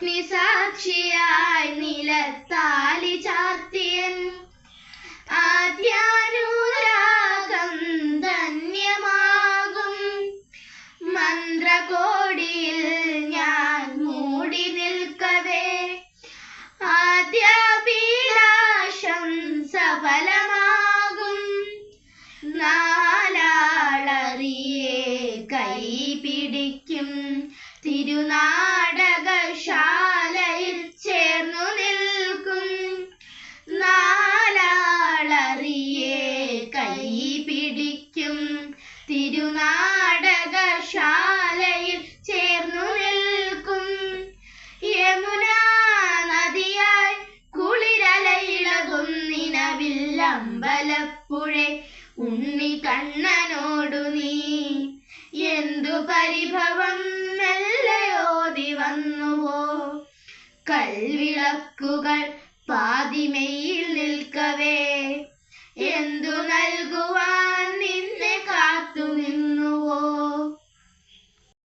അഗ്നിസാക്ഷിയായി നിലത്താലി ചാർത്തിയൻ ആദ്യാനുരാഗം ധന്യമാകും മന്ത്രകോടിയിൽ ഞാൻ മൂടി നിൽക്കവേ ആദ്യാഭിലാഷം സഫലമാകും നാലാളറിയെ കൈ പിടിക്കും തിരുനാടകശാലയിൽ ചേർന്നു നിൽക്കും നാലാളറിയെ കൈ പിടിക്കും തിരുനാടകശാലയിൽ ചേർന്നു നിൽക്കും യമുനാ നദിയായി കുളിരലയിളകും നിലവില്ലമ്പലപ്പുഴെ ഉണ്ണിക്കണ്ണനോടു നീ എന്തു പരിഭവം മെല്ലയോതി വന്നുവോ കൽവിളക്കുകൾ പാതിമയിൽ നിൽക്കവേ എന്തു നൽകുവാൻ